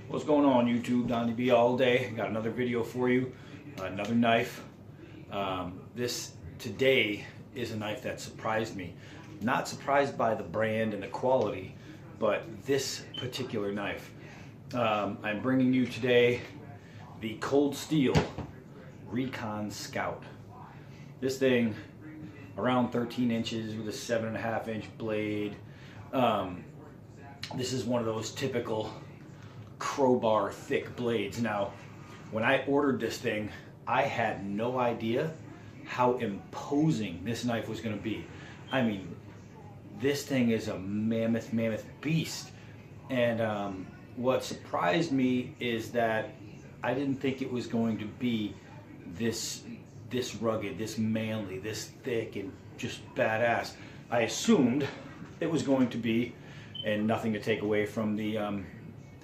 What's going on, YouTube? Donnie B all day. Got another video for you. Another knife. This today is a knife that surprised me. Not surprised by the brand and the quality, but this particular knife. I'm bringing you today the Cold Steel Recon Scout. This thing around 13 inches with a 7.5 inch blade. This is one of those typical crowbar thick blades. Now, when I ordered this thing, I had no idea how imposing this knife was going to be. I mean, this thing is a mammoth beast. And what surprised me is that I didn't think it was going to be this rugged, this manly, this thick, and just badass. I assumed it was going to be, and nothing to take away from the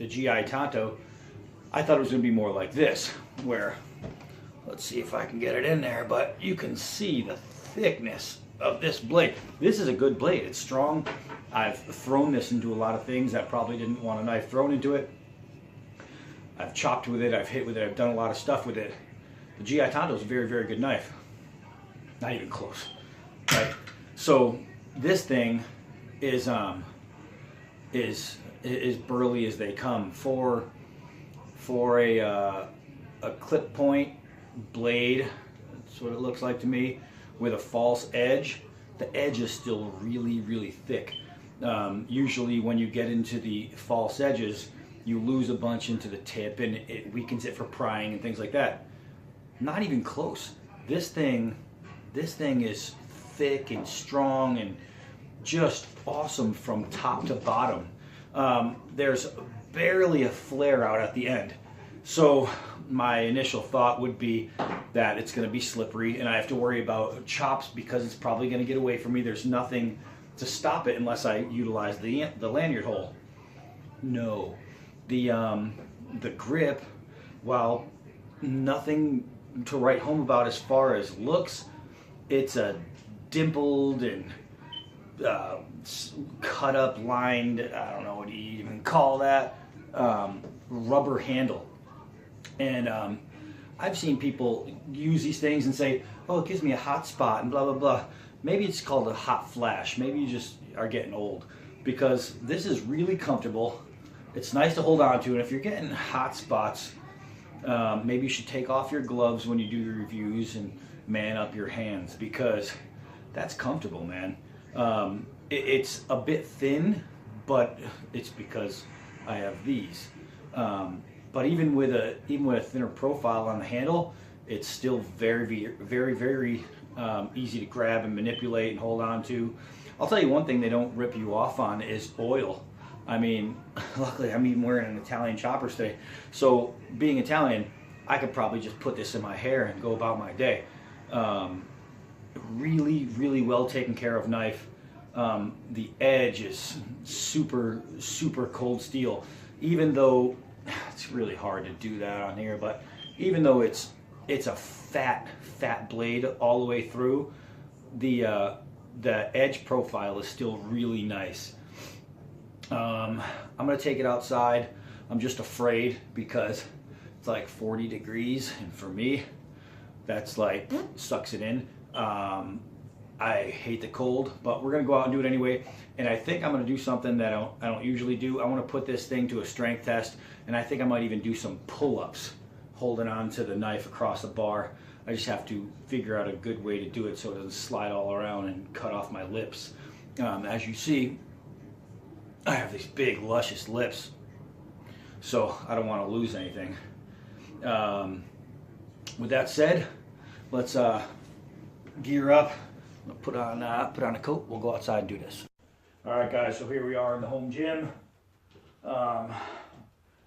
GI Tonto, I thought it was going to be more like this, where, let's see if I can get it in there, but you can see the thickness of this blade. This is a good blade. It's strong. I've thrown this into a lot of things that probably didn't want a knife thrown into it. I've chopped with it, I've hit with it, I've done a lot of stuff with it. The GI Tonto is a very good knife. Not even close, right? So this thing is burly as they come. For a clip point blade, that's what it looks like to me, with a false edge. The edge is still really thick. Usually when you get into the false edges, you lose a bunch into the tip and it weakens it for prying and things like that. Not even close. This thing is thick and strong and just awesome from top to bottom. There's barely a flare out at the end. So my initial thought would be that it's going to be slippery and I have to worry about chops because it's probably going to get away from me. There's nothing to stop it unless I utilize the lanyard hole. No. The grip, while nothing to write home about as far as looks, it's a dimpled and cut up, lined, I don't know what you even call that, rubber handle. And I've seen people use these things and say, oh, it gives me a hot spot and blah blah blah. Maybe it's called a hot flash. Maybe you just are getting old, because this is really comfortable. It's nice to hold on to, and if you're getting hot spots, maybe you should take off your gloves when you do your reviews and man up your hands, because that's comfortable, man. It's a bit thin, but it's because I have these. But even with a thinner profile on the handle, it's still very easy to grab and manipulate and hold on to. I'll tell you one thing they don't rip you off on is oil. I mean, luckily I'm even wearing an Italian chopper today. So being Italian, I could probably just put this in my hair and go about my day. Really well taken care of knife. The edge is super cold steel. Even though it's really hard to do that on here, but even though it's a fat blade all the way through, the edge profile is still really nice. I'm gonna take it outside. I'm just afraid because it's like 40 degrees, and for me, that's like sucks it in. I hate the cold, but we're gonna go out and do it anyway. And I think I'm gonna do something that I don't usually do. I want to put this thing to a strength test, and I think I might even do some pull-ups, holding on to the knife across the bar. I just have to figure out a good way to do it so it doesn't slide all around and cut off my lips. As you see, I have these big luscious lips, so I don't want to lose anything. With that said, let's gear up. I'll put on a coat. We'll go outside and do this. All right, guys. So here we are in the home gym.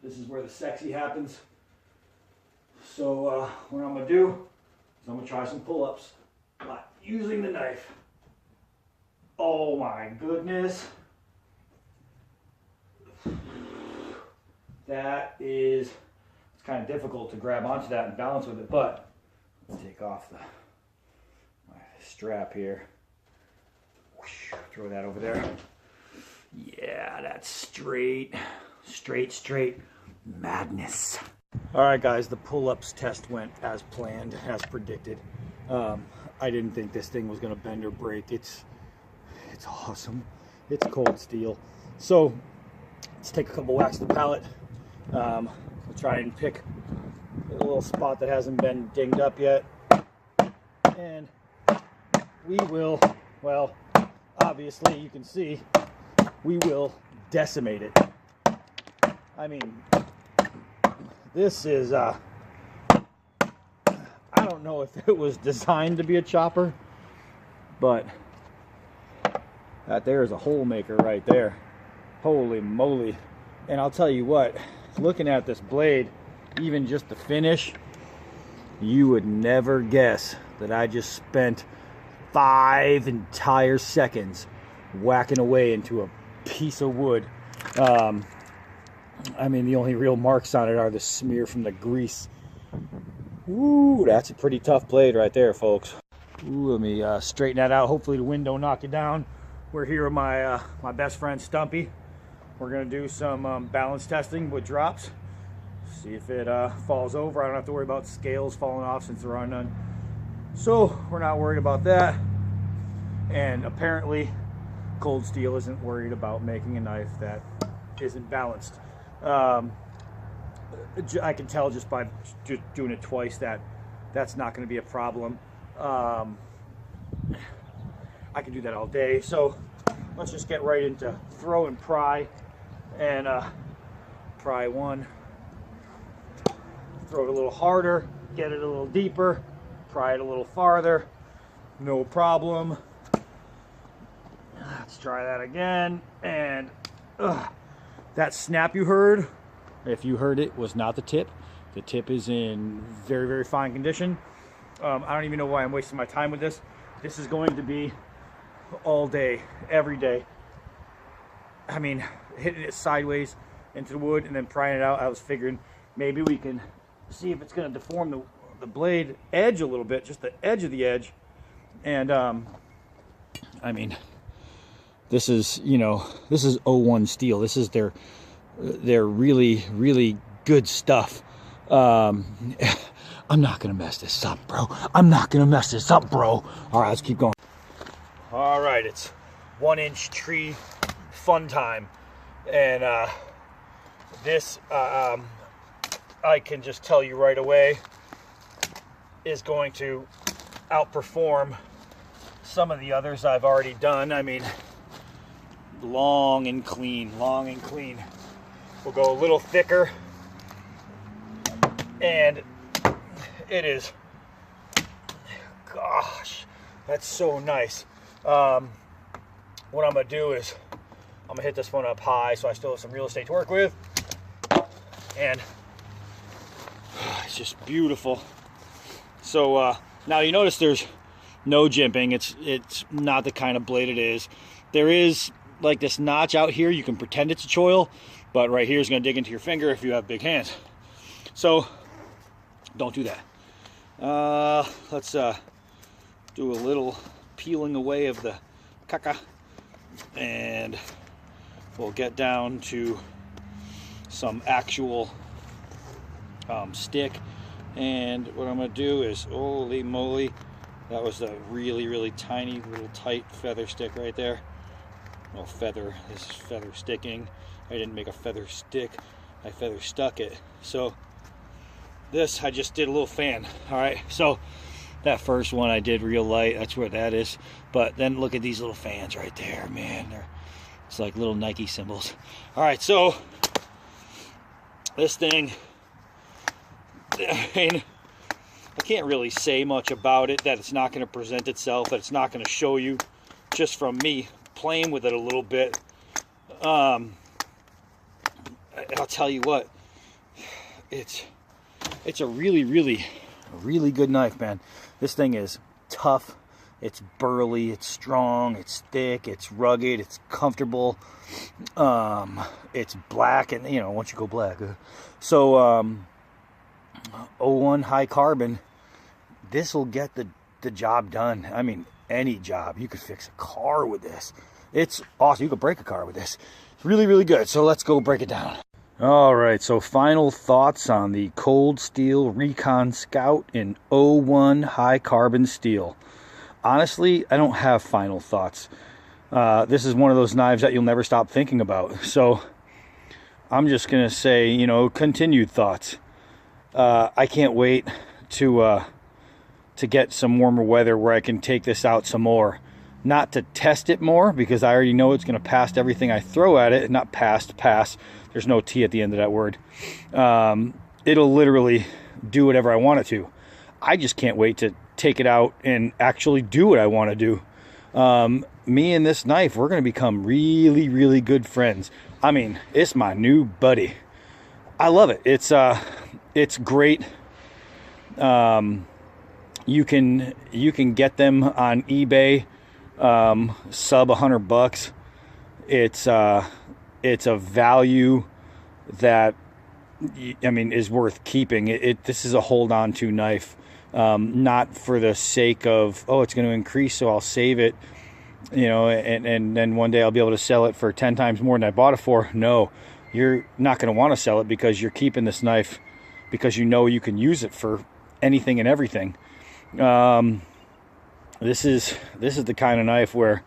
This is where the sexy happens. So what I'm gonna do is I'm gonna try some pull-ups, but using the knife. Oh my goodness. It's kind of difficult to grab onto that and balance with it, but let's take off my strap here. Throw that over there. Yeah, that's straight. Madness. All right, guys, the pull-ups test went as planned, as predicted. I didn't think this thing was gonna bend or break. It's awesome. It's cold steel. So let's take a couple whacks of the pallet. We'll try and pick a little spot that hasn't been dinged up yet. And we will, well, obviously you can see, we will decimate it. I mean, this is, I don't know if it was designed to be a chopper, but that there is a hole maker right there. Holy moly. And I'll tell you what, looking at this blade, even just the finish, you would never guess that I just spent 5 entire seconds whacking away into a piece of wood. I mean, the only real marks on it are the smear from the grease. Ooh, that's a pretty tough blade right there, folks. Ooh, let me straighten that out. Hopefully the wind don't knock it down. We're here with my my best friend Stumpy. We're gonna do some balance testing with drops. See if it falls over. I don't have to worry about scales falling off since there are none. So we're not worried about that. And apparently Cold Steel isn't worried about making a knife that isn't balanced. I can tell just by doing it twice that that's not going to be a problem. I can do that all day. So let's just get right into throw and pry. And pry one. Throw it a little harder. Get it a little deeper. Pry it a little farther. No problem. Let's try that again. And that snap you heard, if you heard it, was not the tip. The tip is in very, very fine condition. I don't even know why I'm wasting my time with this. This is going to be all day, every day. I mean, hitting it sideways into the wood and then prying it out. I was figuring maybe we can see if it's going to deform the blade edge a little bit, just the edge of the edge. And I mean, this is, you know, this is 01 steel. This is their really, really good stuff. I'm not gonna mess this up, bro. I'm not gonna mess this up, bro. All right, let's keep going. All right, it's 1-inch tree fun time, and this I can just tell you right away is going to outperform some of the others I've already done. I mean, long and clean, long and clean. We'll go a little thicker, and it is, gosh, that's so nice. What I'm gonna do is I'm gonna hit this one up high so I still have some real estate to work with, and it's just beautiful. So now you notice there's no jimping. It's not the kind of blade it is. There is like this notch out here. You can pretend it's a choil, but right here is going to dig into your finger if you have big hands. So don't do that. Let's do a little peeling away of the caca, and we'll get down to some actual stick. And what I'm going to do is, holy moly, that was a really, really tiny little tight feather stick right there. No feather, this is feather sticking. I didn't make a feather stick, I feather stuck it. So this, I just did a little fan. All right, so that first one I did real light, that's where that is. But then look at these little fans right there, man. It's like little Nike symbols. All right, so this thing, I mean, I can't really say much about it, that it's not going to present itself, that it's not going to show you, just from me playing with it a little bit. I'll tell you what, it's a really, really, really good knife, man. This thing is tough, it's burly, it's strong, it's thick, it's rugged, it's comfortable. It's black, and you know, once you go black. So 01 high carbon, this will get the job done. I mean, any job. You could fix a car with this. It's awesome. You could break a car with this. It's really, really good. So let's go break it down. All right, so final thoughts on the Cold Steel Recon Scout in 01 high carbon steel. Honestly, I don't have final thoughts. This is one of those knives that you'll never stop thinking about. So I'm just going to say, you know, continued thoughts. I can't wait to get some warmer weather where I can take this out some more. Not to test it more, because I already know it's going to pass everything I throw at it. Not pass. There's no T at the end of that word. It'll literally do whatever I want it to. I just can't wait to take it out and actually do what I want to do. Me and this knife, we're going to become really, really good friends. I mean, it's my new buddy. I love it. It's great. You can get them on eBay, sub $100. It's a value that, I mean, is worth keeping. This is a hold on to knife, not for the sake of, oh, it's going to increase, so I'll save it, you know, and then one day I'll be able to sell it for 10 times more than I bought it for. No, you're not going to want to sell it, because you're keeping this knife because you know you can use it for anything and everything. This is the kind of knife where,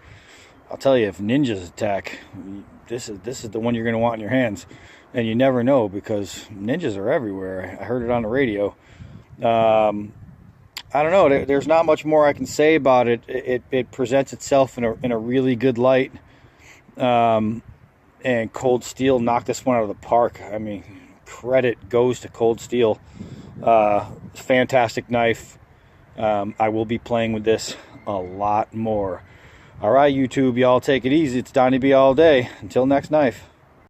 I'll tell you, if ninjas attack, this is the one you're going to want in your hands. And you never know, because ninjas are everywhere. I heard it on the radio. I don't know. There's not much more I can say about it. It presents itself in a really good light. And Cold Steel knocked this one out of the park. I mean, credit goes to Cold Steel. Fantastic knife. I will be playing with this a lot more. All right, YouTube, y'all take it easy. It's Donnie B all day. Until next knife.